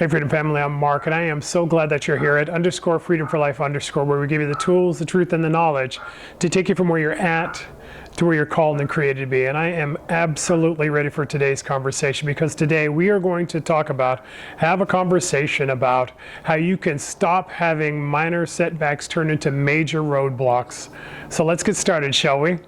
Hey Freedom Family, I'm Mark, and I am so glad that you're here at _Freedom for Life _ where we give you the tools, the truth, and the knowledge to take you from where you're at to where you're called and created to be. And I am absolutely ready for today's conversation, because today we are going to have a conversation about how you can stop having minor setbacks turn into major roadblocks. So let's get started, shall we?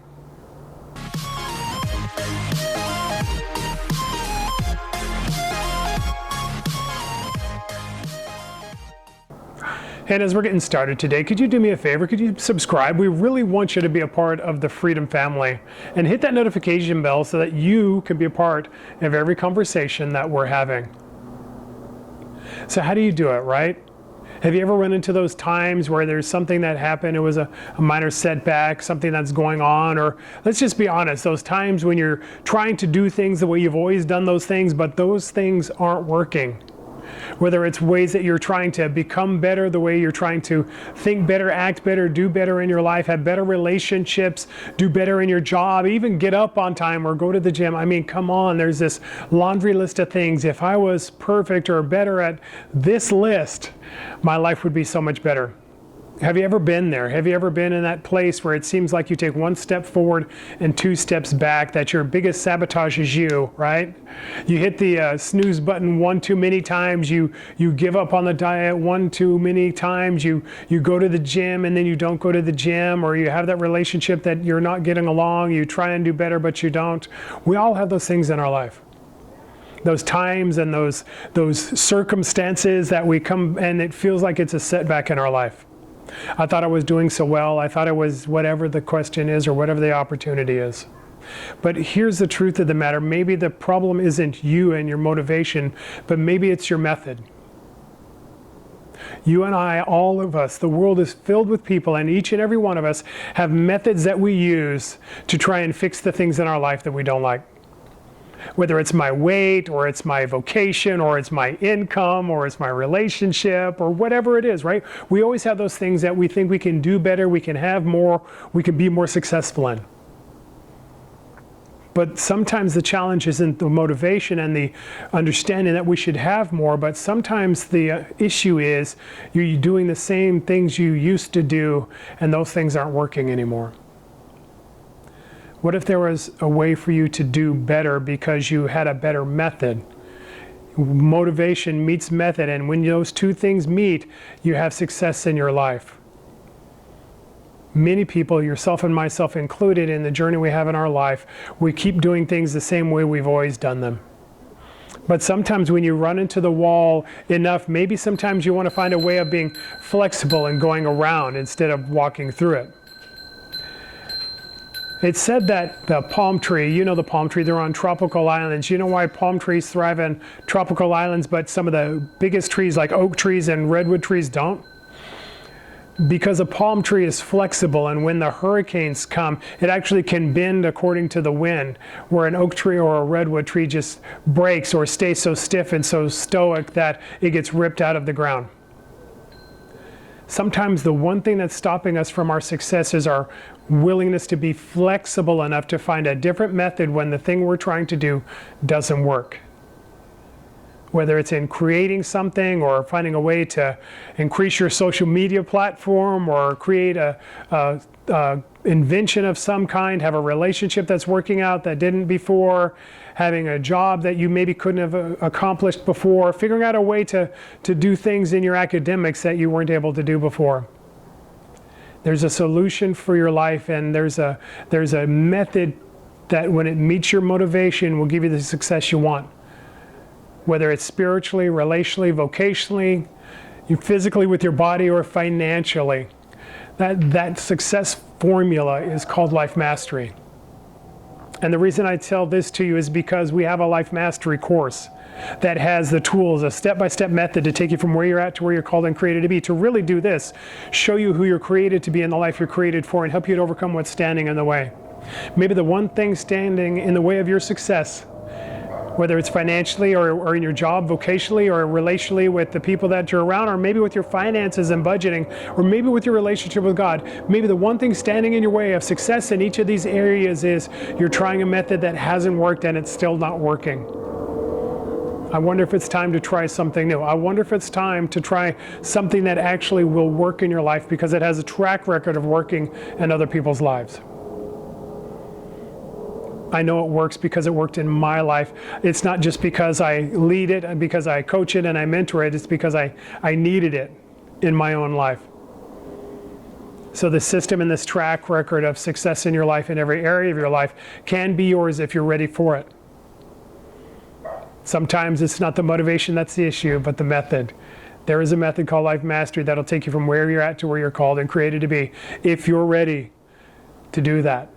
And as we're getting started today, could you do me a favor? Could you subscribe? We really want you to be a part of the Freedom Family, and hit that notification bell so that you can be a part of every conversation that we're having. So how do you do it, right? Have you ever run into those times where there's something that happened, it was a minor setback, something that's going on, or let's just be honest, those times when you're trying to do things the way you've always done those things, but those things aren't working? Whether it's ways that you're trying to become better, the way you're trying to think better, act better, do better in your life, have better relationships, do better in your job, even get up on time or go to the gym. I mean, come on, there's this laundry list of things. If I was perfect or better at this list, my life would be so much better. Have you ever been there? Have you ever been in that place where it seems like you take one step forward and two steps back, that your biggest sabotage is you, right? You hit the snooze button one too many times, you give up on the diet one too many times, you go to the gym and then you don't go to the gym, or you have that relationship that you're not getting along, you try and do better but you don't. We all have those things in our life. Those times and those circumstances that we come and it feels like it's a setback in our life. I thought I was doing so well. I thought I was whatever the question is or whatever the opportunity is. But here's the truth of the matter. Maybe the problem isn't you and your motivation, but maybe it's your method. You and I, all of us, the world is filled with people, and each and every one of us have methods that we use to try and fix the things in our life that we don't like. Whether it's my weight, or it's my vocation, or it's my income, or it's my relationship, or whatever it is, right? We always have those things that we think we can do better, we can have more, we can be more successful in. But sometimes the challenge isn't the motivation and the understanding that we should have more, but sometimes the issue is you're doing the same things you used to do, and those things aren't working anymore. What if there was a way for you to do better because you had a better method? Motivation meets method, and when those two things meet, you have success in your life. Many people, yourself and myself included, in the journey we have in our life, we keep doing things the same way we've always done them. But sometimes when you run into the wall enough, maybe sometimes you want to find a way of being flexible and going around instead of walking through it. It's said that the palm tree, you know the palm tree, they're on tropical islands. You know why palm trees thrive on tropical islands, but some of the biggest trees like oak trees and redwood trees don't? Because a palm tree is flexible, and when the hurricanes come, it actually can bend according to the wind, where an oak tree or a redwood tree just breaks or stays so stiff and so stoic that it gets ripped out of the ground. Sometimes the one thing that's stopping us from our success is our willingness to be flexible enough to find a different method when the thing we're trying to do doesn't work. Whether it's in creating something, or finding a way to increase your social media platform, or create a invention of some kind, have a relationship that's working out that didn't before, having a job that you maybe couldn't have accomplished before, figuring out a way to do things in your academics that you weren't able to do before. There's a solution for your life, and there's a method that, when it meets your motivation, will give you the success you want. Whether it's spiritually, relationally, vocationally, physically with your body, or financially. That success formula is called life mastery. And the reason I tell this to you is because we have a life mastery course that has the tools, a step-by-step method to take you from where you're at to where you're called and created to be, to really do this, show you who you're created to be in the life you're created for, and help you to overcome what's standing in the way. Maybe the one thing standing in the way of your success, whether it's financially or in your job, vocationally, or relationally with the people that you're around, or maybe with your finances and budgeting, or maybe with your relationship with God. Maybe the one thing standing in your way of success in each of these areas is you're trying a method that hasn't worked and it's still not working. I wonder if it's time to try something new. I wonder if it's time to try something that actually will work in your life because it has a track record of working in other people's lives. I know it works because it worked in my life. It's not just because I lead it and because I coach it and I mentor it. It's because I needed it in my own life. So the system and this track record of success in your life, in every area of your life, can be yours if you're ready for it. Sometimes it's not the motivation that's the issue, but the method. There is a method called Life Mastery that'll take you from where you're at to where you're called and created to be, if you're ready to do that.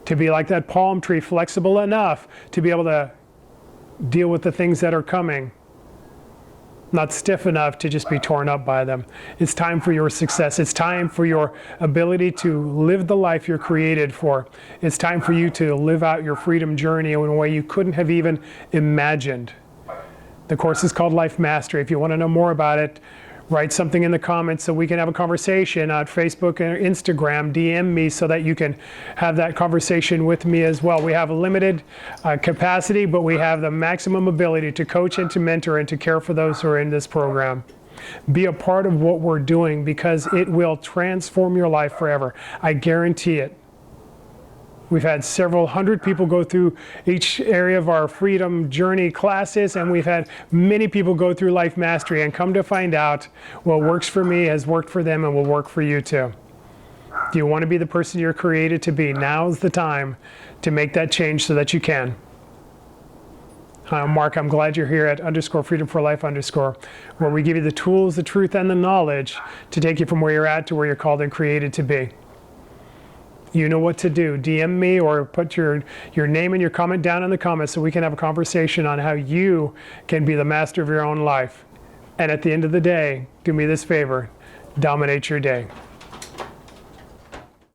To be like that palm tree, flexible enough to be able to deal with the things that are coming. Not stiff enough to just be torn up by them. It's time for your success. It's time for your ability to live the life you're created for. It's time for you to live out your freedom journey in a way you couldn't have even imagined. The course is called Life Mastery. If you want to know more about it, write something in the comments so we can have a conversation on Facebook or Instagram. DM me so that you can have that conversation with me as well. We have a limited capacity, but we have the maximum ability to coach and to mentor and to care for those who are in this program. Be a part of what we're doing because it will transform your life forever. I guarantee it. We've had several hundred people go through each area of our freedom journey classes, and we've had many people go through Life Mastery and come to find out what works for me has worked for them and will work for you too. Do you want to be the person you're created to be? Now's the time to make that change so that you can. Hi, I'm Mark. I'm glad you're here at _Freedom for Life _ where we give you the tools, the truth, and the knowledge to take you from where you're at to where you're called and created to be. You know what to do. DM me or put your name and your comment down in the comments so we can have a conversation on how you can be the master of your own life. And at the end of the day, do me this favor, dominate your day.